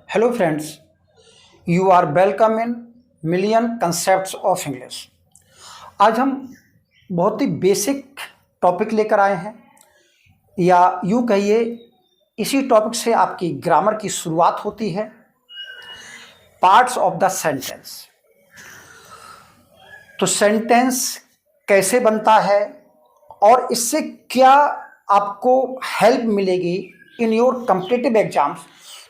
Hello friends, you are welcome in Million Concepts of English। आज हम बहुत ही basic topic लेकर आए हैं, या यूँ कहिए इसी टॉपिक से आपकी ग्रामर की शुरुआत होती है। Parts of the sentence. तो सेंटेंस कैसे बनता है और इससे क्या आपको हेल्प मिलेगी इन योर कॉम्पिटिटिव एग्जाम्स।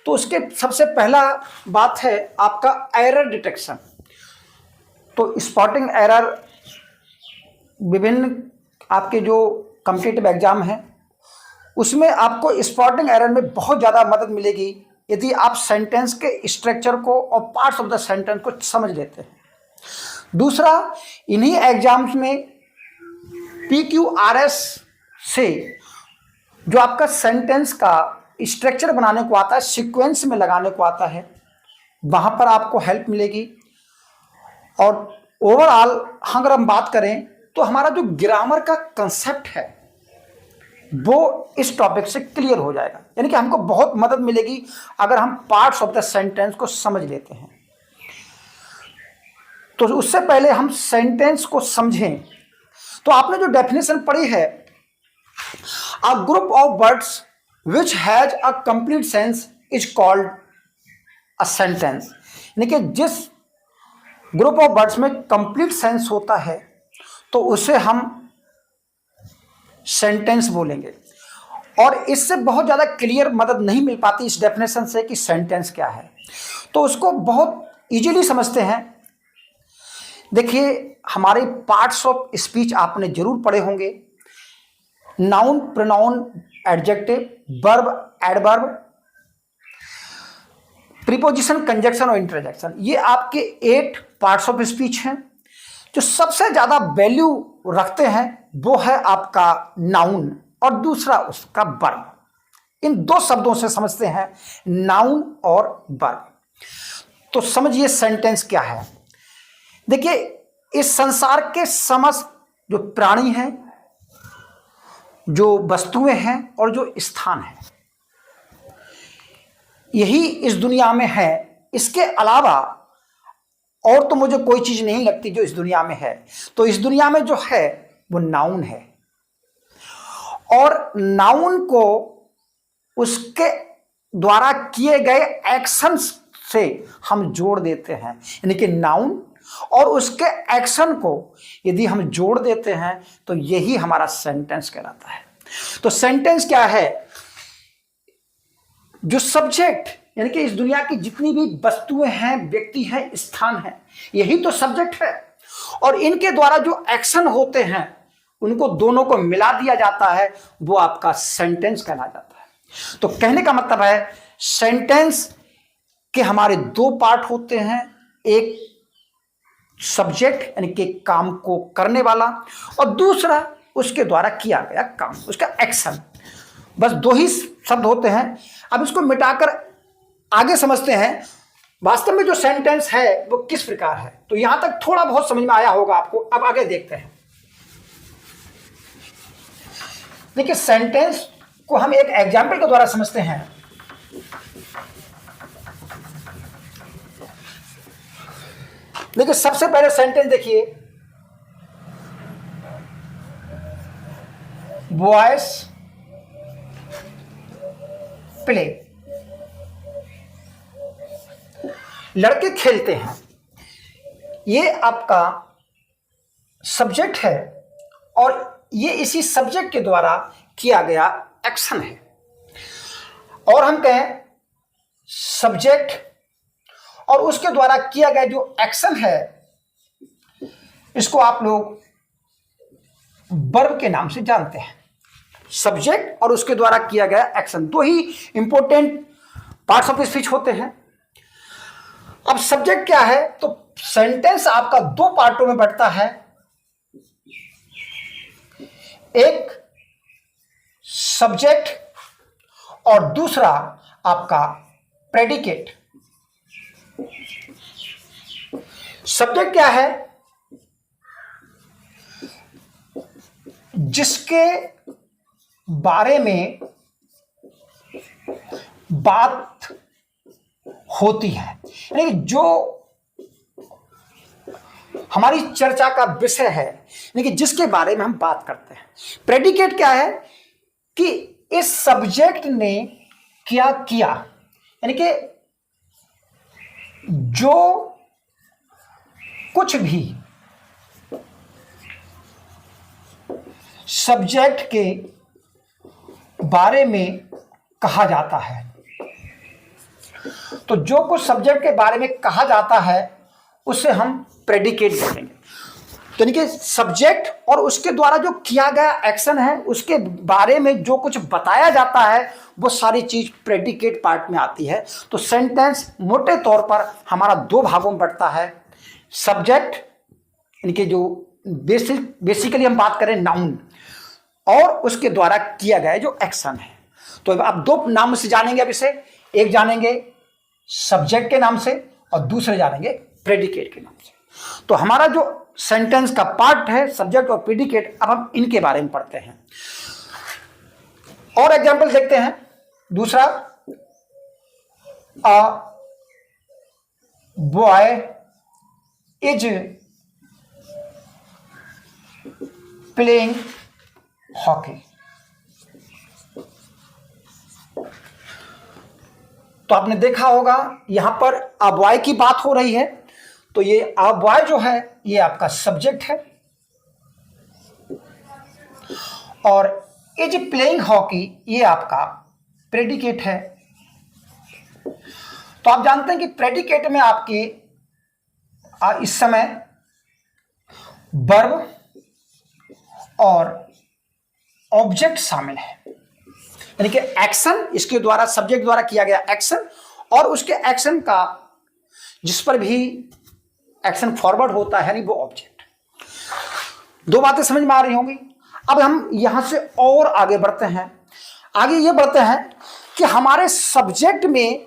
तो उसके सबसे पहला बात है आपका एरर डिटेक्शन। तो स्पॉटिंग एरर विभिन्न आपके जो कॉम्पिटिटिव एग्जाम हैं उसमें आपको स्पॉटिंग एरर में बहुत ज़्यादा मदद मिलेगी यदि आप सेंटेंस के स्ट्रक्चर को और पार्ट्स ऑफ द सेंटेंस को समझ लेते हैं। दूसरा, इन्हीं एग्जाम्स में PQRS से जो आपका सेंटेंस का स्ट्रक्चर बनाने को आता है, सीक्वेंस में लगाने को आता है, वहाँ पर आपको हेल्प मिलेगी। और ओवरऑल अगर हम बात करें तो हमारा जो ग्रामर का कंसेप्ट है वो इस टॉपिक से क्लियर हो जाएगा, यानी कि हमको बहुत मदद मिलेगी अगर हम पार्ट्स ऑफ द सेंटेंस को समझ लेते हैं। तो उससे पहले हम सेंटेंस को समझें तो आपने जो डेफिनेशन पढ़ी है, a group of words which has a complete sense is called a sentence. यानी कि जिस ग्रुप ऑफ वर्ड्स में कंप्लीट सेंस होता है तो उसे हम सेंटेंस बोलेंगे। और इससे बहुत ज़्यादा क्लियर मदद नहीं मिल पाती इस डेफिनेशन से कि सेंटेंस क्या है, तो उसको बहुत इजीली समझते हैं। देखिए, हमारे पार्ट्स ऑफ स्पीच आपने जरूर पढ़े होंगे। Noun, pronoun, adjective, verb, adverb, preposition, conjunction और इंटरजेक्शन, ये आपके 8 पार्ट्स ऑफ स्पीच हैं। जो सबसे ज़्यादा वैल्यू रखते हैं वो है आपका नाउन और दूसरा उसका वर्ब। इन दो शब्दों से समझते हैं नाउन और वर्ब। तो समझिए सेंटेंस क्या है। देखिए, इस संसार के समस्त जो प्राणी हैं, जो वस्तुएं हैं और जो स्थान है, यही इस दुनिया में है। इसके अलावा और तो मुझे कोई चीज नहीं लगती जो इस दुनिया में है। तो इस दुनिया में जो है वो नाउन है, और नाउन को उसके द्वारा किए गए एक्शंस से हम जोड़ देते हैं। यानी कि नाउन और उसके एक्शन को यदि हम जोड़ देते हैं तो यही हमारा सेंटेंस कहलाता है। तो सेंटेंस क्या है? जो सब्जेक्ट, यानी कि इस दुनिया की जितनी भी वस्तुएं हैं, व्यक्ति हैं, स्थान हैं, यही तो सब्जेक्ट है। और इनके द्वारा जो एक्शन होते हैं उनको दोनों को मिला दिया जाता है, वो आपका सेंटेंस कहला जाता है। तो कहने का मतलब है सेंटेंस के हमारे 2 पार्ट होते हैं, एक सब्जेक्ट यानी कि काम को करने वाला, और दूसरा उसके द्वारा किया गया काम, उसका एक्शन। बस 2 ही शब्द होते हैं। अब इसको मिटाकर आगे समझते हैं वास्तव में जो सेंटेंस है वो किस प्रकार है। तो यहां तक थोड़ा बहुत समझ में आया होगा आपको। अब आगे देखते हैं। देखिए, सेंटेंस को हम एक एग्जाम्पल के द्वारा समझते हैं। देखिए, सबसे पहले सेंटेंस देखिए, बॉयज प्ले, लड़के खेलते हैं। ये आपका सब्जेक्ट है और ये इसी सब्जेक्ट के द्वारा किया गया एक्शन है। और हम कहें सब्जेक्ट और उसके द्वारा किया गया जो एक्शन है, इसको आप लोग वर्ब के नाम से जानते हैं। सब्जेक्ट और उसके द्वारा किया गया action, 2 he important parts of speech होते हैं। अब सब्जेक्ट क्या है? तो सेंटेंस आपका 2 पार्टों में बंटता है। एक सब्जेक्ट और दूसरा आपका प्रेडिकेट। सब्जेक्ट क्या है? जिसके बारे में बात होती है। यानी कि जो हमारी चर्चा का विषय है, यानी कि जिसके बारे में हम बात करते हैं, प्रेडिकेट क्या है कि इस सब्जेक्ट ने क्या किया, यानी कि जो कुछ भी सब्जेक्ट के बारे में कहा जाता है, तो जो कुछ सब्जेक्ट के बारे में कहा जाता है उसे हम प्रेडिकेट बोलेंगे। तो यानी कि सब्जेक्ट और उसके द्वारा जो किया गया एक्शन है, उसके बारे में जो कुछ बताया जाता है, वो सारी चीज प्रेडिकेट पार्ट में आती है। तो सेंटेंस मोटे तौर पर हमारा दो भागों में बढ़ता है, सब्जेक्ट यानी कि जो बेसिकली हम बात करें नाउन, और उसके द्वारा किया गया जो एक्शन है। तो अब आप दो नाम से जानेंगे अब इसे, एक जानेंगे सब्जेक्ट के नाम से और दूसरे जानेंगे प्रेडिकेट के नाम से। तो हमारा जो सेंटेंस का पार्ट है सब्जेक्ट और प्रेडिकेट, अब हम इनके बारे में पढ़ते हैं और एग्जांपल देखते हैं। दूसरा, a boy is playing hockey. तो आपने देखा होगा यहां पर अ बॉय की बात हो रही है, तो ये अ बॉय जो है ये आपका सब्जेक्ट है और इज प्लेइंग हॉकी ये आपका प्रेडिकेट है। तो आप जानते हैं कि प्रेडिकेट में आपके इस समय वर्ब और ऑब्जेक्ट शामिल है, यानी कि एक्शन, इसके द्वारा सब्जेक्ट द्वारा किया गया एक्शन और उसके एक्शन का जिस पर भी एक्शन फॉरवर्ड होता है, यानी वो ऑब्जेक्ट। दो बातें समझ में आ रही होंगी। अब हम यहां से और आगे बढ़ते हैं। आगे ये बढ़ते हैं कि हमारे सब्जेक्ट में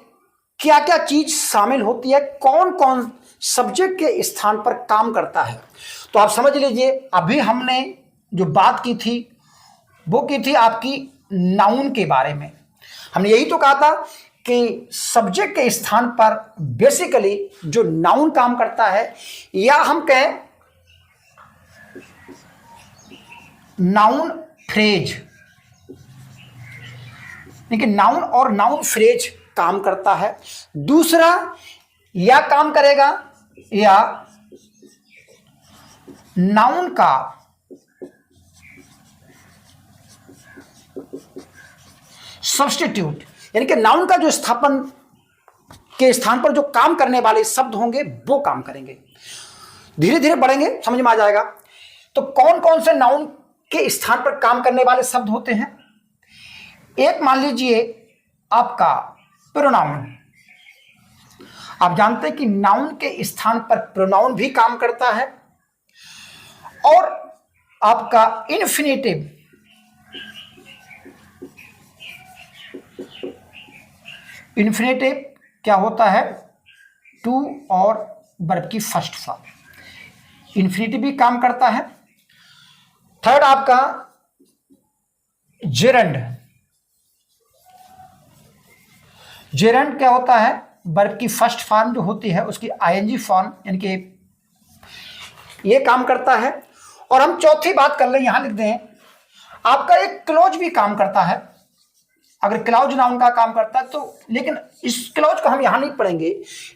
क्या क्या चीज शामिल होती है, कौन कौन सब्जेक्ट के स्थान पर काम करता है। तो आप समझ लीजिए, अभी हमने जो बात की थी वो की थी आपकी नाउन के बारे में। हमने यही तो कहा था कि सब्जेक्ट के स्थान पर बेसिकली जो नाउन काम करता है, या हम कहें नाउन फ्रेज, लेकिन नाउन और नाउन फ्रेज काम करता है। दूसरा या काम करेगा या नाउन का सब्स्टिट्यूट, यानी कि नाउन का जो स्थापन के स्थान पर जो काम करने वाले शब्द होंगे वो काम करेंगे। धीरे धीरे बढ़ेंगे, समझ में आ जाएगा। तो कौन कौन से नाउन के स्थान पर काम करने वाले शब्द होते हैं? एक मान लीजिए आपका प्रोनाउन। आप जानते हैं कि नाउन के स्थान पर प्रोनाउन भी काम करता है। और आपका इन्फिनेटिव, इन्फिनेटिव क्या होता है? टू और वर्ब की फर्स्ट फॉर्म, इन्फिनेटिव भी काम करता है। थर्ड आपका जेरंड। जेरंड क्या होता है? वर्ब की फर्स्ट फॉर्म जो होती है उसकी आईएनजी फॉर्म, यानी कि ये काम करता है। और हम चौथी बात कर लें, यहां लिख दें, आपका एक क्लोज भी काम करता है। अगर क्लाउज नाउन का काम करता है तो, लेकिन इस क्लाउज को हम यहां नहीं पढ़ेंगे।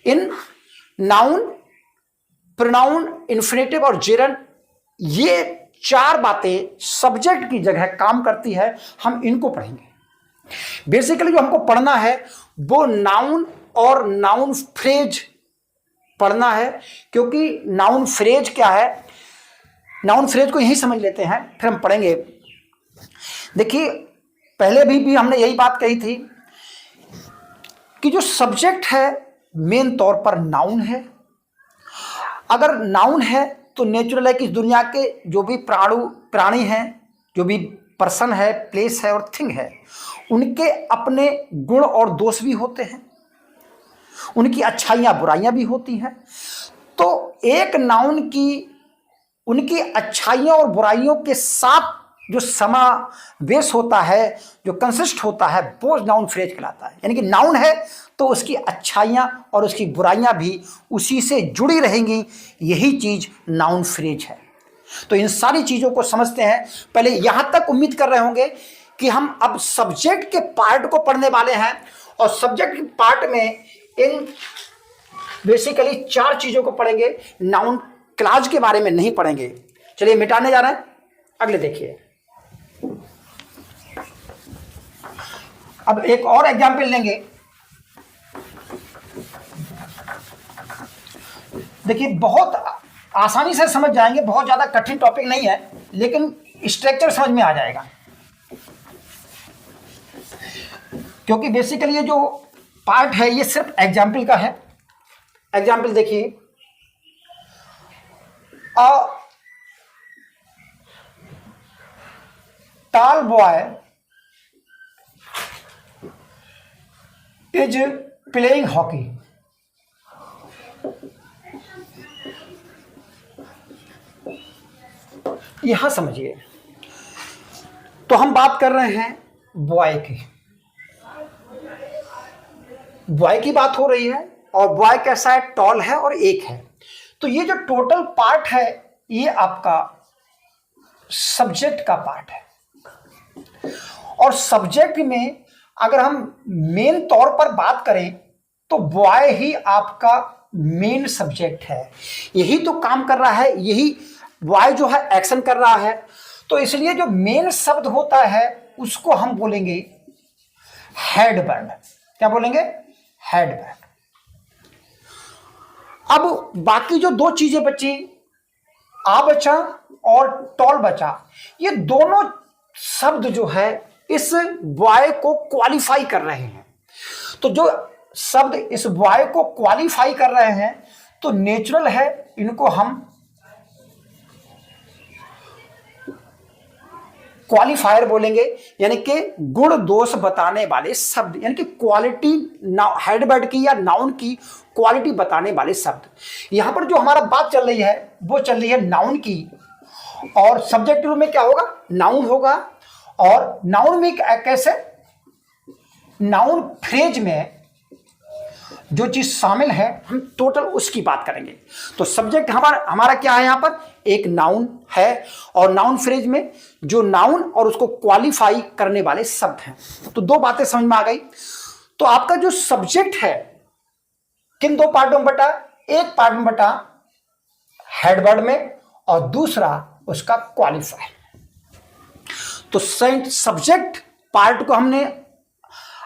इन नाउन, प्रोनाउन, इन्फिनेटिव और जेरंड, ये चार बातें सब्जेक्ट की जगह काम करती है, हम इनको पढ़ेंगे। बेसिकली जो हमको पढ़ना है वो नाउन और नाउन फ्रेज पढ़ना है, क्योंकि नाउन फ्रेज क्या है, नाउन फ्रेज को यही समझ लेते हैं, फिर हम पढ़ेंगे। देखिए, पहले भी हमने यही बात कही थी कि जो सब्जेक्ट है मेन तौर पर नाउन है। अगर नाउन है तो नेचुरल है कि इस दुनिया के जो भी प्राणी हैं, जो भी पर्सन है, प्लेस है और थिंग है, उनके अपने गुण और दोष भी होते हैं, उनकी अच्छाइयाँ बुराइयाँ भी होती हैं। तो एक नाउन की उनकी अच्छाइयों और बुराइयों के साथ जो समावेश होता है, जो कंसिस्ट होता है, वो नाउन फ्रेज कहलाता है। यानी कि नाउन है तो उसकी अच्छाइयाँ और उसकी बुराइयाँ भी उसी से जुड़ी रहेंगी, यही चीज़ नाउन फ्रेज है। तो इन सारी चीज़ों को समझते हैं। पहले यहाँ तक उम्मीद कर रहे होंगे कि हम अब सब्जेक्ट के पार्ट को पढ़ने वाले हैं, और सब्जेक्ट के पार्ट में इन बेसिकली 4 चीज़ों को पढ़ेंगे, नाउन क्लास के बारे में नहीं पढ़ेंगे। चलिए मिटाने जा रहे हैं, अगले देखिए। अब एक और एग्जाम्पल लेंगे। देखिए बहुत आसानी से समझ जाएंगे, बहुत ज़्यादा कठिन टॉपिक नहीं है, लेकिन स्ट्रक्चर समझ में आ जाएगा। क्योंकि बेसिकली ये जो पार्ट है ये सिर्फ एग्जाम्पल का है। एग्जाम्पल देखिए, अ tall boy is playing hockey. यहां समझिए, तो हम बात कर रहे हैं बॉय की। बॉय की बात हो रही है, और बॉय कैसा है, टॉल है और एक है। तो ये जो टोटल पार्ट है ये आपका सब्जेक्ट का पार्ट है। और सब्जेक्ट में अगर हम मेन तौर पर बात करें तो बॉय ही आपका मेन सब्जेक्ट है, यही तो काम कर रहा है, यही बॉय जो है एक्शन कर रहा है। तो इसलिए जो मेन शब्द होता है उसको हम बोलेंगे हेड वर्ड। क्या बोलेंगे? Head word. अब बाकी जो 2 चीजें बची, आ बचा और टॉल बचा, ये दोनों शब्द जो है इस बॉय को क्वालिफाई कर रहे हैं। तो जो शब्द इस बॉय को क्वालिफाई कर रहे हैं तो नेचुरल है इनको हम क्वालिफायर बोलेंगे, यानी कि गुण दोष बताने वाले शब्द, यानी कि क्वालिटी हेड वर्ड की या नाउन की क्वालिटी बताने वाले शब्द। यहां पर जो हमारा बात चल रही है वो चल रही है नाउन की, और सब्जेक्ट रूप में क्या होगा? नाउन होगा। और नाउन में कैसे? नाउन फ्रेज में जो चीज शामिल है हम टोटल उसकी बात करेंगे। तो सब्जेक्ट हमारा क्या है? यहां पर एक नाउन है, और नाउन फ्रेज में जो नाउन और उसको क्वालिफाई करने वाले शब्द हैं। तो 2 बातें समझ में आ गई। तो आपका जो सब्जेक्ट है किन 2 पार्टों में बटा? एक पार्ट में बटा हेड वर्ड में, और दूसरा उसका क्वालिफायर। तो सब्जेक्ट पार्ट को हमने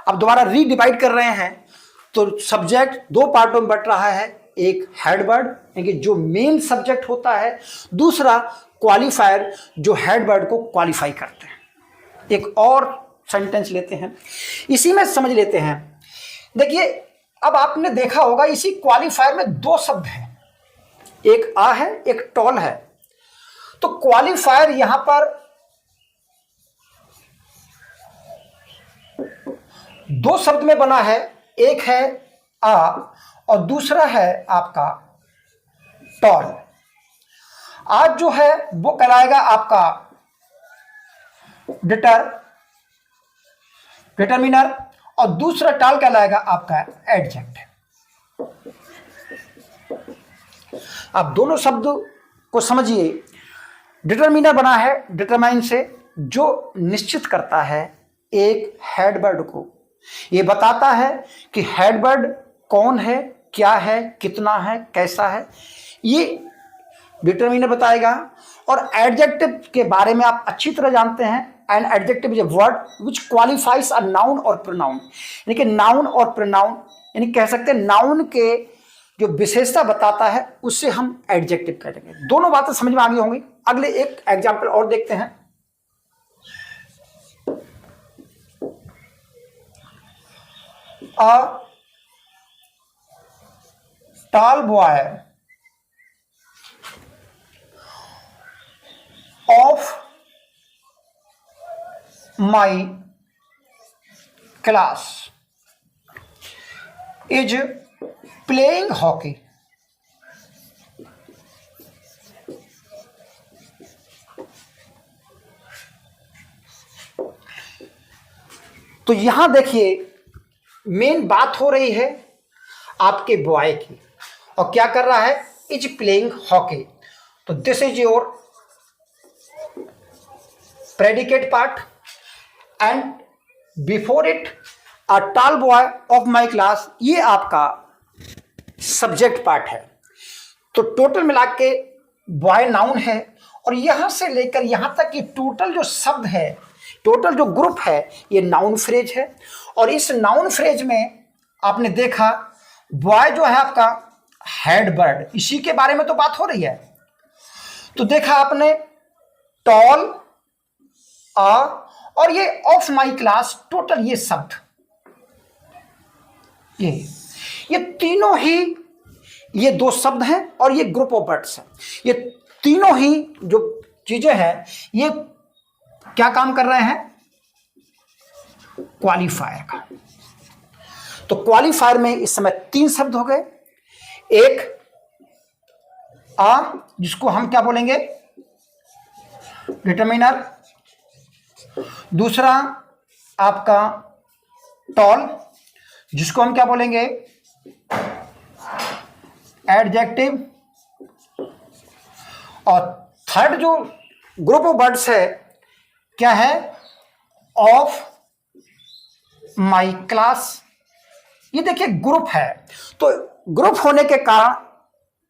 अब दोबारा रीडिवाइड कर रहे हैं। तो सब्जेक्ट 2 पार्टों में बट रहा है, एक हेड वर्ड यानी जो मेन सब्जेक्ट होता है, दूसरा क्वालिफायर जो हेड वर्ड को क्वालिफाई करते हैं। एक और सेंटेंस लेते हैं, इसी में समझ लेते हैं। देखिए अब आपने देखा होगा इसी क्वालिफायर में 2 शब्द हैं, एक आ है एक टॉल है। तो क्वालिफायर यहां पर 2 शब्द में बना है, एक है आ और दूसरा है आपका टॉल। आज जो है वो कहलाएगा आपका डिटरमिनर, और दूसरा टॉल कहलाएगा आपका एडजेक्ट। आप दोनों शब्द को समझिए। डिटरमिनर बना है डिटरमाइन से, जो निश्चित करता है एक हेड वर्ड को। ये बताता है कि हेड वर्ड कौन है, क्या है, कितना है, कैसा है, ये डिटरमिनर बताएगा। और एडजेक्टिव के बारे में आप अच्छी तरह जानते हैं। And adjective is a word which qualifies a noun और प्रोनाउन। यानी कि नाउन और प्रोनाउन, यानी कह सकते हैं नाउन के जो विशेषता बताता है उससे हम एडजेक्टिव कहेंगे। दोनों बातें समझ में आ गई होंगी। अगले एक एग्जाम्पल और देखते हैं। A tall boy of my class is playing hockey. तो यहां देखिए मेन बात हो रही है आपके बॉय की, और क्या कर रहा है, इज प्लेइंग हॉकी। तो this is your predicate part and before it a tall boy of my class, ये आपका सब्जेक्ट पार्ट है। तो टोटल मिला के बॉय नाउन है, और यहां से लेकर यहां तक कि टोटल जो शब्द है, टोटल जो ग्रुप है, ये नाउन फ्रेज है। और इस नाउन फ्रेज में आपने देखा बॉय जो है आपका हेड बर्ड, इसी के बारे में तो बात हो रही है। तो देखा आपने टॉल, और ये ऑफ माई क्लास, टोटल ये शब्द, ये तीनों ही, ये दो शब्द हैं और ये ग्रुप ऑफ वर्ड्स हैं। ये तीनों ही जो चीजें हैं ये क्या काम कर रहे हैं, क्वालिफायर का। तो क्वालिफायर में इस समय 3 शब्द हो गए। एक जिसको हम क्या बोलेंगे, डिटरमिनर। दूसरा आपका टॉल, जिसको हम क्या बोलेंगे, एडजेक्टिव। और थर्ड जो ग्रुप ऑफ वर्ड्स है क्या है, ऑफ माई क्लास। ये देखिए ग्रुप है, तो ग्रुप होने के कारण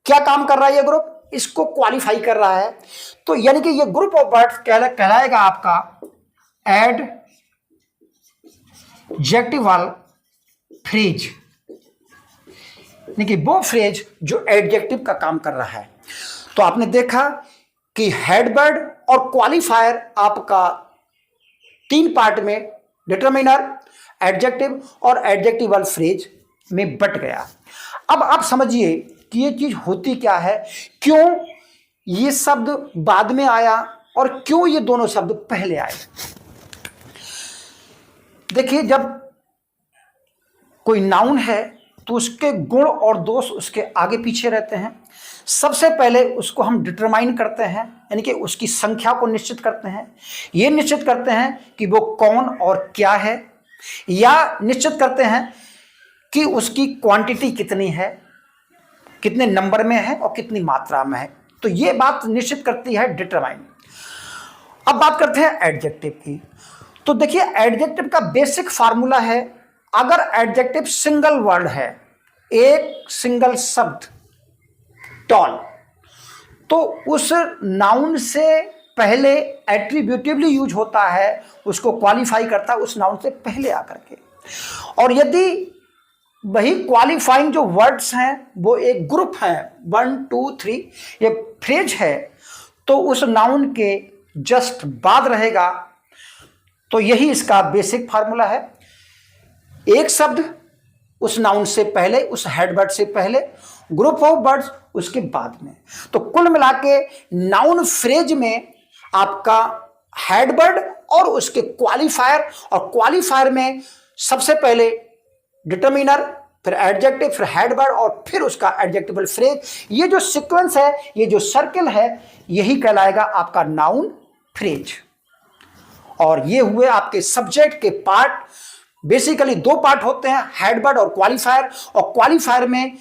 क्या काम कर रहा है, ये ग्रुप इसको क्वालिफाई कर रहा है। तो यानी कि ये ग्रुप ऑफ वर्ड्स कहलाएगा आपका एडजेक्टिवल फ्रेज, यानी कि वो फ्रेज जो एडजेक्टिव का काम कर रहा है। तो आपने देखा कि हेडवर्ड और क्वालिफायर आपका 3 पार्ट में, डिटरमिनर, एडजेक्टिव और एडजेक्टिवल फ्रेज में बट गया। अब आप समझिए कि ये चीज होती क्या है, क्यों ये शब्द बाद में आया और क्यों ये दोनों शब्द पहले आए। देखिए जब कोई नाउन है तो उसके गुण और दोष उसके आगे पीछे रहते हैं। सबसे पहले उसको हम डिटरमाइन करते हैं, यानी कि उसकी संख्या को निश्चित करते हैं। ये निश्चित करते हैं कि वो कौन और क्या है, या निश्चित करते हैं कि उसकी क्वांटिटी कितनी है, कितने नंबर में है और कितनी मात्रा में है। तो ये बात निश्चित करती है डिटरमाइन। अब बात करते हैं एडजेक्टिव की। तो देखिए एडजेक्टिव का बेसिक फार्मूला है, अगर एडजेक्टिव सिंगल वर्ड है, एक सिंगल शब्द टॉल, तो उस नाउन से पहले एट्रीब्यूटिवली यूज होता है, उसको क्वालिफाई करता है उस नाउन से पहले आकर के। और यदि वही क्वालिफाइंग जो वर्ड्स हैं वो एक ग्रुप है, 1 2 3, ये फ्रेज है, तो उस नाउन के जस्ट बाद रहेगा। तो यही इसका बेसिक फार्मूला है, एक शब्द उस नाउन से पहले, उस हेडवर्ड से पहले, ग्रुप ऑफ वर्ड्स उसके बाद में। तो कुल मिला के नाउन फ्रेज में आपका हेडवर्ड और उसके क्वालिफायर, और क्वालिफायर में सबसे पहले डिटरमिनर, फिर एडजेक्टिव, फिर हेडवर्ड और फिर उसका एडजेक्टिवल फ्रेज। ये जो सीक्वेंस है, ये जो सर्कल है, यही कहलाएगा आपका नाउन फ्रेज। और ये हुए आपके सब्जेक्ट के पार्ट। बेसिकली 2 पार्ट होते हैं, हेडवर्ड और क्वालिफायर। और क्वालिफायर में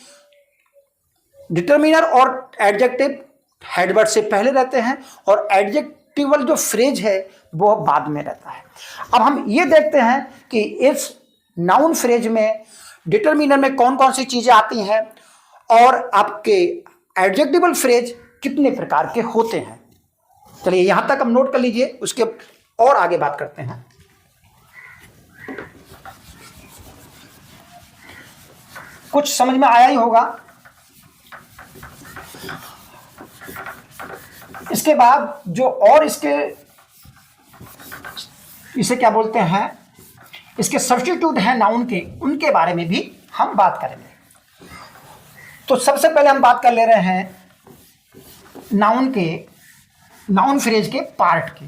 डिटरमिनर और एडजेक्टिव हेडवर्ड से पहले रहते हैं, और एडजेक्टिवल जो फ्रेज है वो बाद में रहता है। अब हम ये देखते हैं कि इस नाउन फ्रेज में डिटरमिनर में कौन कौन सी चीजें आती हैं, और आपके एडजेक्टिवल फ्रेज कितने प्रकार के होते हैं। चलिए यहां तक हम नोट कर लीजिए, उसके और आगे बात करते हैं। कुछ समझ में आया ही होगा। इसके बाद जो और इसे क्या बोलते हैं, इसके सब्स्टिट्यूट हैं नाउन के, उनके बारे में भी हम बात करेंगे। तो सबसे पहले हम बात कर ले रहे हैं नाउन फ्रेज के पार्ट की,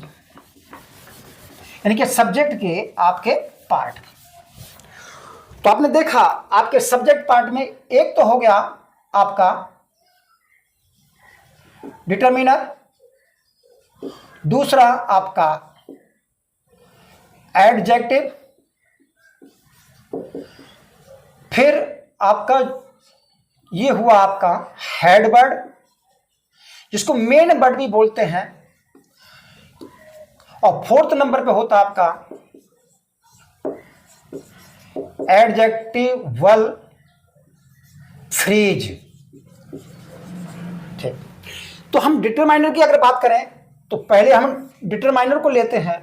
यानी कि सब्जेक्ट के आपके पार्ट की। तो आपने देखा आपके सब्जेक्ट पार्ट में एक तो हो गया आपका डिटरमिनर, दूसरा आपका एडजेक्टिव, फिर आपका ये हुआ आपका हेड वर्ड, जिसको मेन वर्ड भी बोलते हैं। और फोर्थ नंबर पे होता आपका एडजेक्टिवल फ्रेज। ठीक, तो हम डिटरमाइनर की अगर बात करें तो पहले हम डिटरमाइनर को लेते हैं।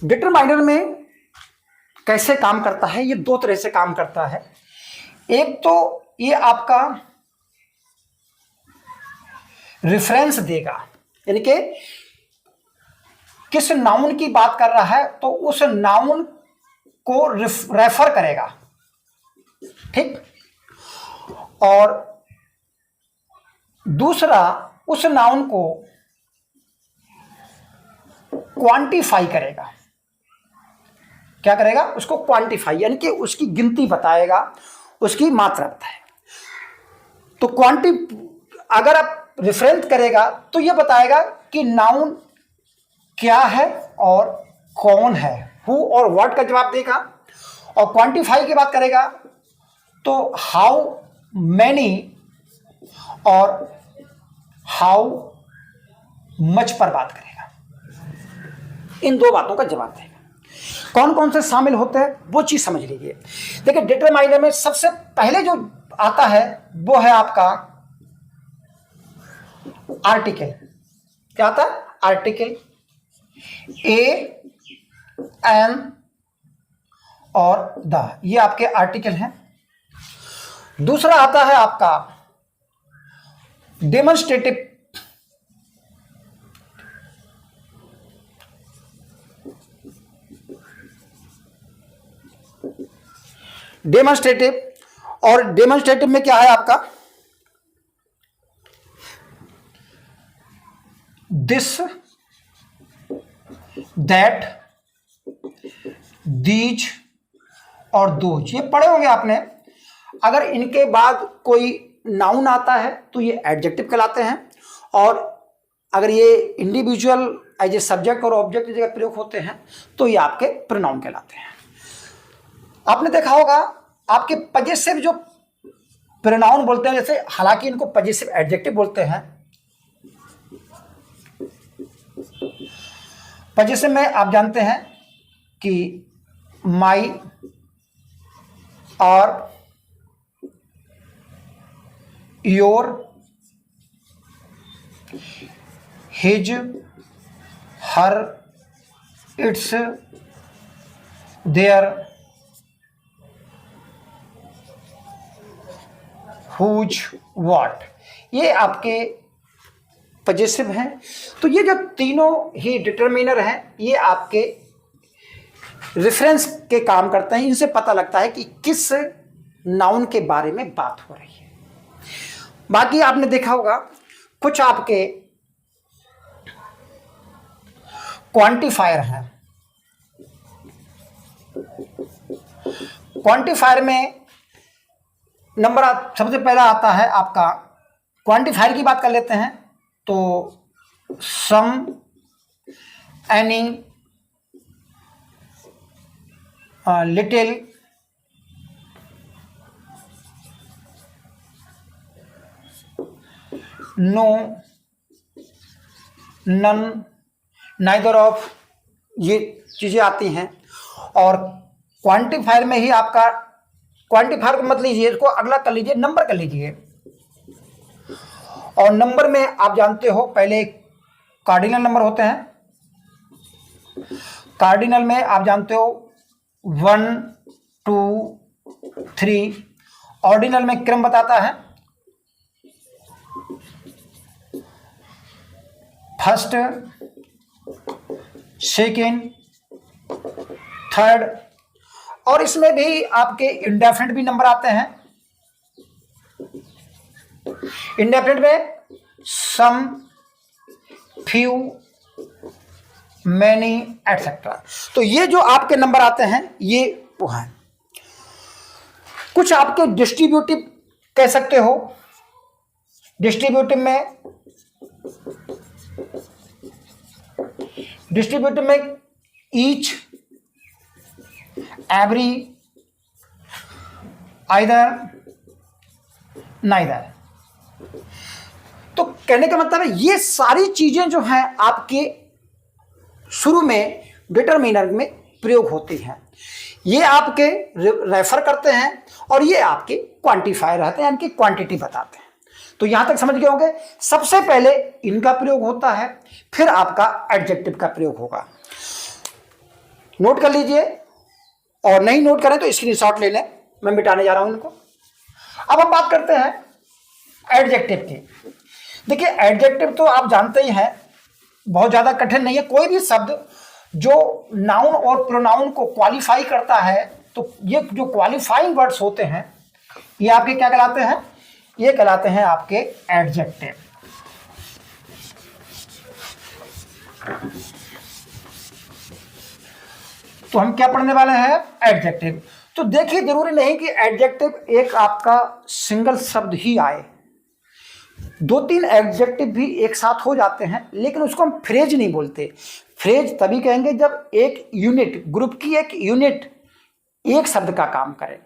डिटरमाइनर में कैसे काम करता है, ये दो तरह से काम करता है। एक तो ये आपका रेफरेंस देगा, यानी कि किस नाउन की बात कर रहा है तो उस नाउन को रेफर करेगा। ठीक, और दूसरा उस नाउन को क्वांटिफाई करेगा। क्या करेगा? उसको क्वांटिफाई, यानी कि उसकी गिनती बताएगा, उसकी मात्रा बताएगा। तो अगर आप रेफरेंस करेगा तो यह बताएगा कि नाउन क्या है और कौन है, हु और व्हाट का जवाब देगा। और क्वांटिफाई की बात करेगा तो हाउ मैनी और हाउ मच पर बात करेगा। इन दो बातों का जवाब देगा। कौन कौन से शामिल होते हैं वो चीज समझ लीजिए। देखिए, डिटरमाइनर में सबसे पहले जो आता है वो है आपका आर्टिकल। क्या आता है? आर्टिकल। ए, एन और द, ये आपके आर्टिकल हैं। दूसरा आता है आपका डेमोन्स्ट्रेटिव। डेमोन्स्ट्रेटिव, और डेमोन्स्ट्रेटिव में क्या है आपका? दिस, दैट, दीज और दोज, ये पढ़े होंगे आपने। अगर इनके बाद कोई नाउन आता है तो ये एडजेक्टिव कहलाते हैं, और अगर ये इंडिविजुअल एज ए सब्जेक्ट और ऑब्जेक्ट की जगह प्रयोग होते हैं तो ये आपके प्रोनाउन कहलाते हैं। आपने देखा होगा आपके पजेसिव जो प्रोनाउन बोलते हैं, जैसे, हालांकि इनको पजेसिव एडजेक्टिव बोलते हैं। पजेसिव में आप जानते हैं कि माई और your, his, her, its, their, whose, what, ये आपके पजेसिव हैं। तो ये जो तीनों ही डिटरमिनर हैं ये आपके रेफरेंस के काम करते हैं। इनसे पता लगता है कि किस नाउन के बारे में बात हो रही है। बाकी आपने देखा होगा कुछ आपके क्वांटिफायर हैं। क्वांटिफायर में नंबर सबसे पहला आता है आपका, क्वांटिफायर की बात कर लेते हैं तो some, any, little, no, none, neither of, ये चीजें आती हैं। और क्वांटिफायर में ही आपका, क्वांटिफायर को मत लीजिए, इसको अगला कर लीजिए, नंबर कर लीजिए। और नंबर में आप जानते हो पहले कार्डिनल नंबर होते हैं। कार्डिनल में आप जानते हो 1, 2, 3। ऑर्डिनल में क्रम बताता है, फर्स्ट, सेकेंड, थर्ड। और इसमें भी आपके इंडेफिनिट भी नंबर आते हैं। इंडेफिनिट में सम, फ्यू, मैनी, एटसेट्रा। तो ये जो आपके नंबर आते हैं ये वो हैं। कुछ आपके डिस्ट्रीब्यूटिव कह सकते हो। डिस्ट्रीब्यूटिव में डिस्ट्रीब्यूटिव में ईच, एवरी, आइदर, नाइदर। तो कहने का मतलब है ये सारी चीजें जो हैं आपके शुरू में डिटरमिनर में प्रयोग होती हैं, ये आपके रेफर करते हैं और ये आपके क्वांटिफायर रहते हैं, यानी कि क्वांटिटी बताते हैं। तो यहां तक समझ गए होंगे। सबसे पहले इनका प्रयोग होता है, फिर आपका एडजेक्टिव का प्रयोग होगा। नोट कर लीजिए, और नहीं नोट करें तो स्क्रीनशॉट ले लें, मैं मिटाने जा रहा हूं इनको। अब हम बात करते हैं एडजेक्टिव की। देखिए एडजेक्टिव तो आप जानते ही हैं, बहुत ज्यादा कठिन नहीं है। कोई भी शब्द जो नाउन और प्रोनाउन को क्वालिफाई करता है, तो ये जो क्वालिफाइंग वर्ड्स होते हैं ये आपके क्या कहलाते हैं? ये कहलाते हैं आपके एडजेक्टिव। तो हम क्या पढ़ने वाले हैं? एडजेक्टिव। तो देखिए जरूरी नहीं कि एडजेक्टिव एक आपका सिंगल शब्द ही आए, 2-3 एडजेक्टिव भी एक साथ हो जाते हैं, लेकिन उसको हम फ्रेज नहीं बोलते। फ्रेज तभी कहेंगे जब एक यूनिट, ग्रुप की एक यूनिट एक शब्द का काम करे।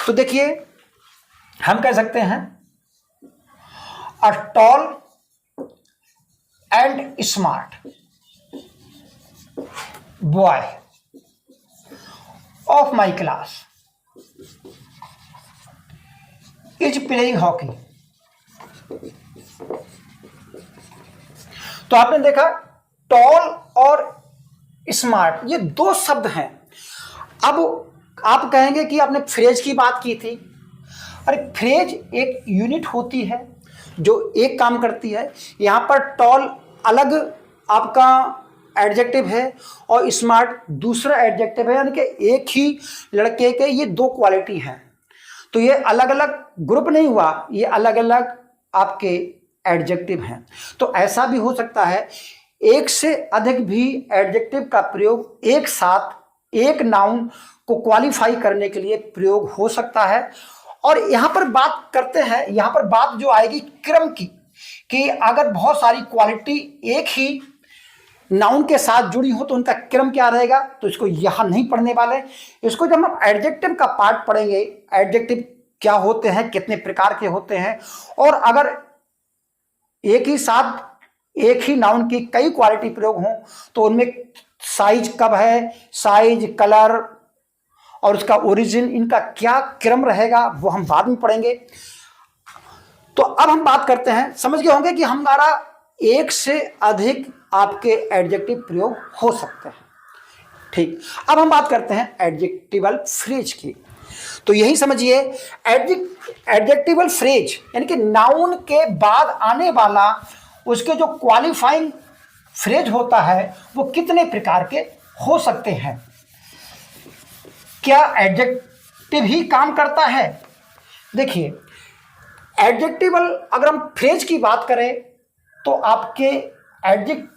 तो देखिए हम कह सकते हैं a tall and smart boy of my class is playing hockey. तो आपने देखा टॉल और स्मार्ट ये दो शब्द हैं। अब आप कहेंगे कि आपने फ्रेज की बात की थी। अरे फ्रेज एक यूनिट होती है जो एक काम करती है। यहां पर टॉल अलग आपका एडजेक्टिव है और स्मार्ट दूसरा एडजेक्टिव है, यानी कि एक ही लड़के के ये दो क्वालिटी हैं। तो ये अलग अलग ग्रुप नहीं हुआ, ये अलग अलग आपके एडजेक्टिव हैं। तो ऐसा भी हो सकता है एक से अधिक भी एडजेक्टिव का प्रयोग एक साथ एक नाउन को क्वालिफाई करने के लिए प्रयोग हो सकता है। और यहां पर बात करते हैं, यहां पर बात जो आएगी क्रम की, कि अगर बहुत सारी क्वालिटी एक ही नाउन के साथ जुड़ी हो तो उनका क्रम क्या रहेगा, तो इसको यहां नहीं पढ़ने वाले। इसको जब हम एडजेक्टिव का पार्ट पढ़ेंगे, एडजेक्टिव क्या होते हैं, कितने प्रकार के होते हैं, और अगर एक ही साथ एक ही नाउन की कई क्वालिटी प्रयोग हों तो उनमें साइज कब है, साइज, कलर और उसका ओरिजिन, इनका क्या क्रम रहेगा वो हम बाद में पढ़ेंगे। तो अब हम बात करते हैं, समझ गए होंगे कि हमारा एक से अधिक आपके एडजेक्टिव प्रयोग हो सकते हैं। ठीक, अब हम बात करते हैं एडजेक्टिवल फ्रेज की। तो यही समझिए एडजेक्टिवल फ्रेज यानी कि नाउन के बाद आने वाला उसके जो क्वालिफाइंग फ्रेज होता है वो कितने प्रकार के हो सकते हैं। क्या एडजेक्टिव ही काम करता है? देखिए एडजेक्टिवल अगर हम फ्रेज की बात करें तो आपके एडजेक्टिव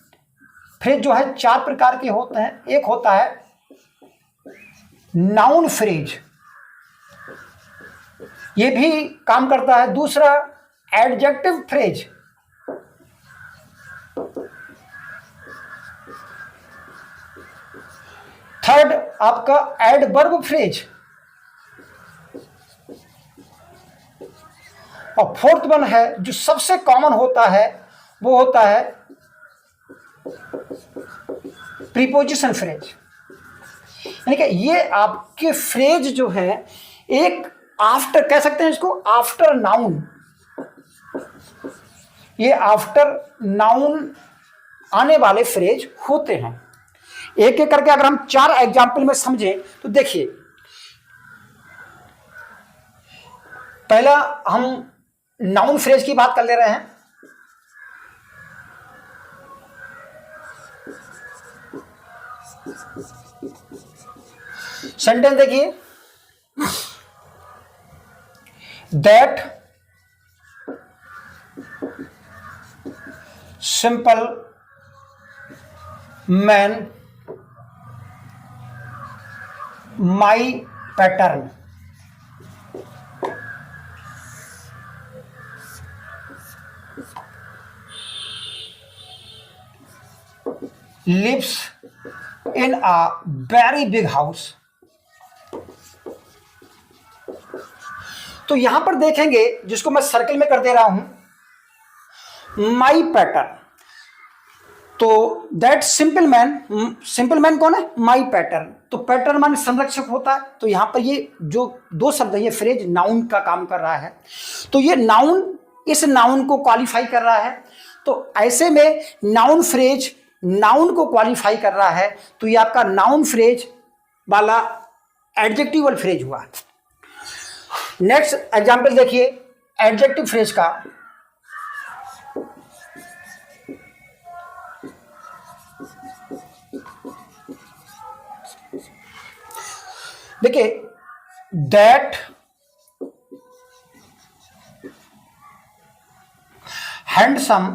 फ्रेज जो है 4 प्रकार के होते हैं। एक होता है नाउन फ्रेज, ये भी काम करता है। दूसरा एडजेक्टिव फ्रेज, थर्ड आपका एडवर्ब फ्रेज, और फोर्थ वन है जो सबसे कॉमन होता है वो होता है प्रीपोजिशन फ्रेज। यानी कि ये आपके फ्रेज जो है एक आफ्टर, कह सकते हैं इसको आफ्टर नाउन, ये आफ्टर नाउन आने वाले फ्रेज होते हैं। एक एक करके अगर हम 4 एग्जाम्पल में समझें तो देखिए, पहला हम नाउन फ्रेज की बात कर ले रहे हैं। सेंटेंस देखिए, that simple man my pattern. Lives in a very big house. तो यहां पर देखेंगे, जिसको मैं सर्कल में कर दे रहा हूं, माई पैटर्न। तो दैट सिंपल मैन कौन है? माई पैटर्न। तो पैटर्न मान संरक्षक होता है। तो यहां पर ये जो दो शब्द है, ये फ्रेज नाउन का काम कर रहा है। तो ये नाउन इस नाउन को क्वालिफाई कर रहा है। तो ऐसे में नाउन फ्रेज नाउन को क्वालिफाई कर रहा है, तो ये आपका नाउन फ्रेज वाला एडजेक्टिवल फ्रेज हुआ। नेक्स्ट एग्जाम्पल देखिए एडजेक्टिव फ्रेज का। देखिए, that handsome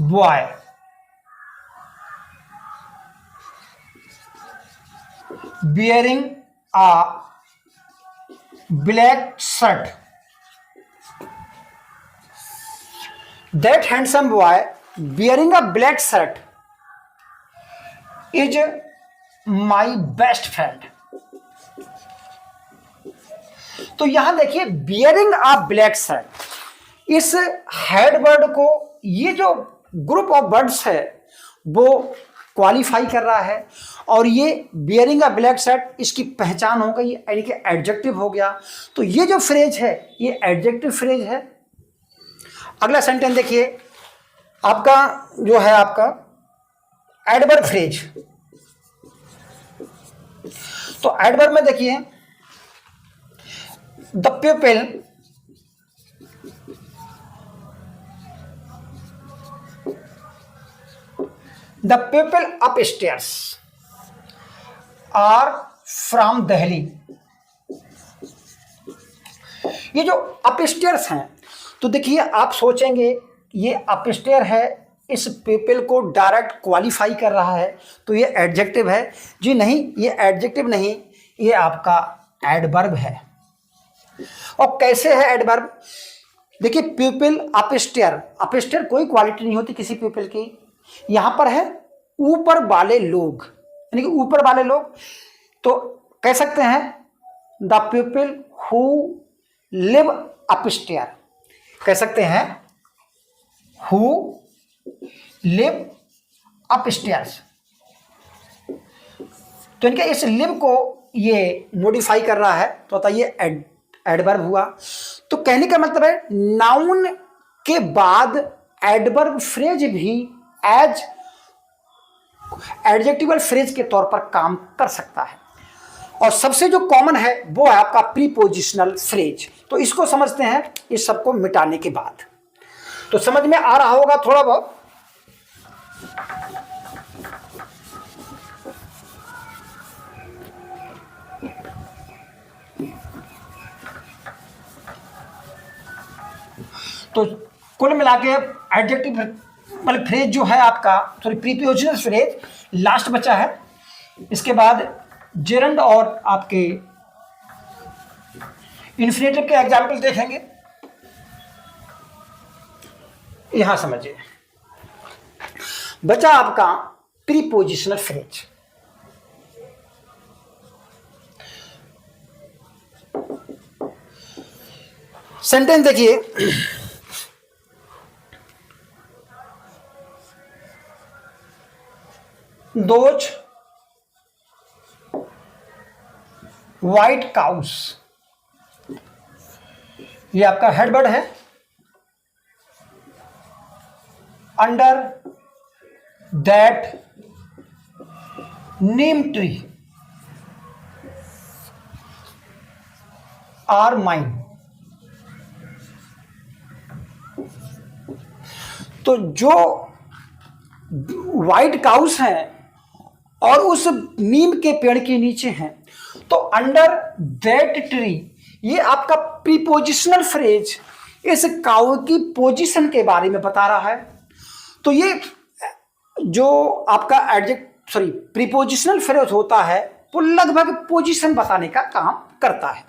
boy bearing a black shirt. That handsome boy wearing a black shirt is my best friend. तो यहां देखिए बियरिंग अ ब्लैक शर्ट, इस हेड वर्ड को ये जो ग्रुप ऑफ वर्ड्स है वो क्वालिफाई कर रहा है। और ये बियरिंग अ ब्लैक शर्ट इसकी पहचान हो गई, यानी कि एडजेक्टिव हो गया। तो ये जो फ्रेज है ये एडजेक्टिव फ्रेज है। अगला सेंटेंस देखिए, आपका जो है आपका एडवर्ब फ्रेज। तो एडवर्ब में देखिए, the people upstairs are from Delhi। ये जो अपस्टेयर्स हैं, तो देखिए आप सोचेंगे ये अपस्टेयर है, इस पीपल को डायरेक्ट क्वालिफाई कर रहा है, तो ये एडजेक्टिव है। जी नहीं, ये एडजेक्टिव नहीं, ये आपका एडवर्ब है। और कैसे है एडवर्ब? देखिए पीपल अपस्टेयर, अपस्टेयर कोई क्वालिटी नहीं होती किसी पीपल की। यहां पर है ऊपर वाले लोग, यानी कि ऊपर वाले लोग। तो कह सकते हैं the people who live upstair, कह सकते हैं हु लिव अपस्टेयर्स। तो इनके इस लिव को ये मॉडिफाई कर रहा है, तो बताइए एडवर्ब हुआ। तो कहने का मतलब है नाउन के बाद एडवर्ब फ्रेज भी एज एडजेक्टिवल फ्रेज के तौर पर काम कर सकता है। और सबसे जो कॉमन है वो है आपका प्रीपोजिशनल फ्रेज। तो इसको समझते हैं इस सबको मिटाने के बाद। तो समझ में आ रहा होगा थोड़ा बहुत। तो कुल मिला के एडजेक्टिव मतलब फ्रेज जो है आपका, सॉरी प्रीपोजिशनल फ्रेज लास्ट बचा है। इसके बाद जेरंड और आपके इन्फिनेटिव के एग्जाम्पल देखेंगे। यहां समझिए, बचा आपका प्रीपोजिशनल फ्रेज। सेंटेंस देखिए, दोज व्हाइट काउस, ये आपका हेडवर्ड है। Under that neem tree are mine. तो जो व्हाइट काउस हैं और उस नीम के पेड़ के नीचे हैं, तो अंडर दैट ट्री, ये आपका प्रीपोजिशनल फ्रेज इस काउ की पोजीशन के बारे में बता रहा है। तो ये जो आपका प्रीपोजिशनल फ्रेज होता है वो लगभग पोजीशन बताने का काम करता है।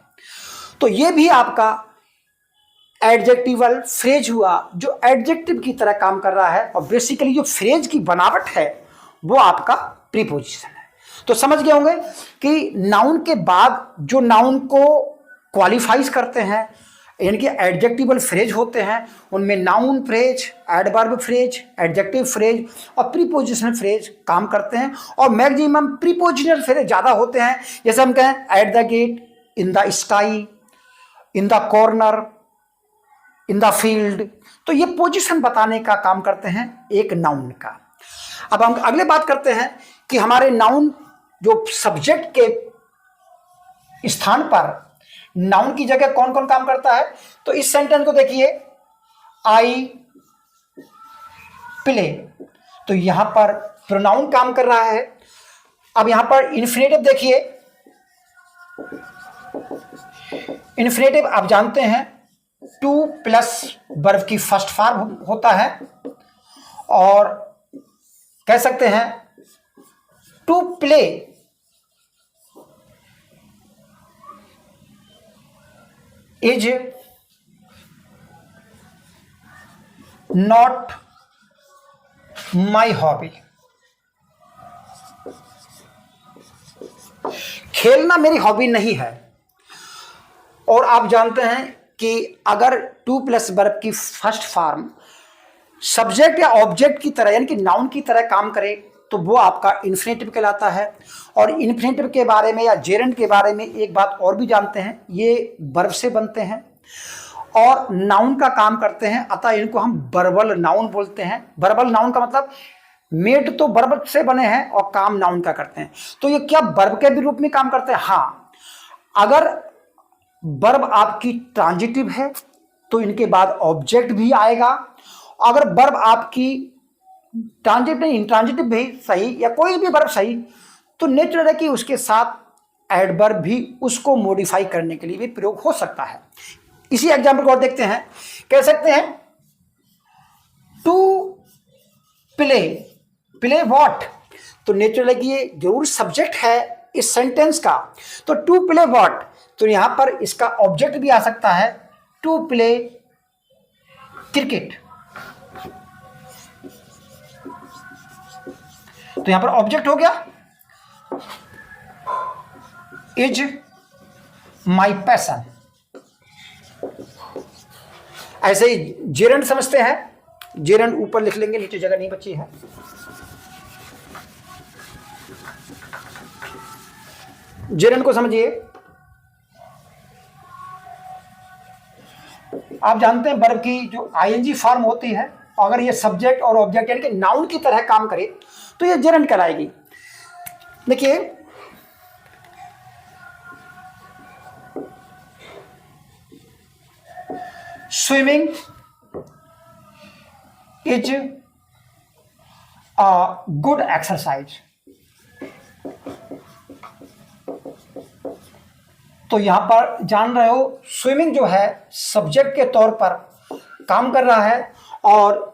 तो ये भी आपका एडजेक्टिवल फ्रेज हुआ जो एडजेक्टिव की तरह काम कर रहा है, और बेसिकली जो फ्रेज की बनावट है वो आपका प्रीपोजिशन है। तो समझ गए होंगे कि नाउन के बाद जो नाउन को क्वालिफाइज करते हैं यानी कि एडजेक्टिवल फ्रेज होते हैं, उनमें noun phrase, adverb phrase, adjective phrase और प्रीपोजिशनल फ्रेज काम करते हैं। और मैक्सिमम प्रीपोजिशनल फ्रेज ज़्यादा होते हैं, जैसे हम कहें at the gate, in the sky, in the corner, in the field. तो ये पोजीशन बताने का काम करते हैं एक नाउन का। अब हम अगले बात करते हैं कि हमारे नाउन जो सब्जेक्ट के स्थान पर नाउन की जगह कौन कौन काम करता है। तो इस सेंटेंस को देखिए, आई प्ले, तो यहां पर प्रोनाउन काम कर रहा है। अब यहां पर इन्फिनेटिव देखिए, इन्फिनेटिव आप जानते हैं टू प्लस वर्ब की फर्स्ट फॉर्म होता है, और कह सकते हैं to play is not my hobby. खेलना मेरी हॉबी नहीं है। और आप जानते हैं कि अगर टू प्लस वर्ब की फर्स्ट फॉर्म सब्जेक्ट या ऑब्जेक्ट की तरह यानी कि नाउन की तरह काम करे तो वो आपका इन्फिनेटिव कहलाता है। और इन्फिनेटिव के बारे में या जेरेंड के बारे में एक बात और भी जानते हैं, ये वर्ब से बनते हैं और नाउन का काम करते हैं, अतः इनको हम वर्बल नाउन बोलते हैं। वर्बल नाउन का मतलब मेड तो वर्ब से बने हैं और काम नाउन का करते हैं। तो ये क्या वर्ब के भी रूप में काम करते हैं? हाँ, अगर वर्ब आपकी ट्रांजिटिव है तो इनके बाद ऑब्जेक्ट भी आएगा। अगर वर्ब आपकी ट्रांजिटिव नहीं, इंट्रांजिटिव भी सही या कोई भी वर्ब सही, तो नेचुरल है कि उसके साथ एडवर्ब भी उसको मॉडिफाई करने के लिए भी प्रयोग हो सकता है। इसी एग्जाम्पल को और देखते हैं। कह सकते हैं टू प्ले, प्ले व्हाट, तो नेचुरल है कि ये जरूर सब्जेक्ट है इस सेंटेंस का। तो टू प्ले व्हाट, तो यहां पर इसका ऑब्जेक्ट भी आ सकता है टू प्ले क्रिकेट। तो यहां पर ऑब्जेक्ट हो गया इज माई पैशन। ऐसे ही जेरेंड समझते हैं, जेरेंड ऊपर लिख लेंगे, नीचे जगह नहीं बची है। जेरेंड को समझिए, आप जानते हैं वर्ब की जो आईएनजी फॉर्म होती है, अगर ये सब्जेक्ट और ऑब्जेक्ट यानी कि नाउन की तरह काम करे तो ये जेरेंड कहलाएगी। देखिए swimming is a good exercise. तो यहां पर जान रहे हो स्विमिंग जो है सब्जेक्ट के तौर पर काम कर रहा है और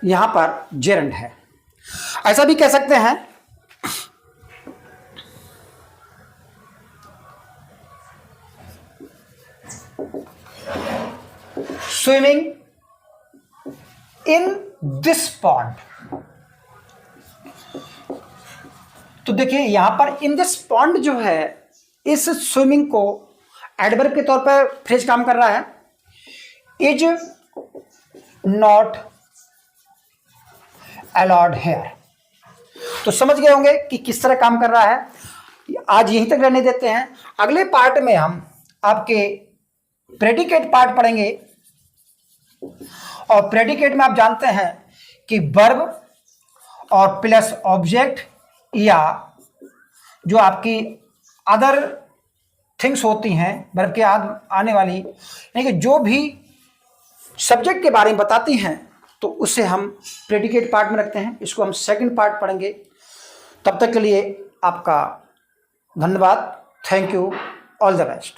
यहां पर जेरेंड है। ऐसा भी कह सकते हैं स्विमिंग इन दिस पॉन्ड। तो देखिए यहां पर इन दिस पॉन्ड जो है, इस स्विमिंग को एडवर्ब के तौर पर फ्रेज काम कर रहा है। Is not allowed here. तो समझ गए होंगे कि किस तरह काम कर रहा है। आज यहीं तक रहने देते हैं। अगले पार्ट में हम आपके प्रेडिकेट पार्ट पढ़ेंगे, और प्रेडिकेट में आप जानते हैं कि वर्ब और प्लस ऑब्जेक्ट या जो आपकी अदर थिंग्स होती हैं वर्ब के आने वाली, यानी कि जो भी सब्जेक्ट के बारे में बताती हैं, तो उसे हम प्रेडिकेट पार्ट में रखते हैं। इसको हम सेकंड पार्ट पढ़ेंगे। तब तक के लिए आपका धन्यवाद। Thank you, all the best.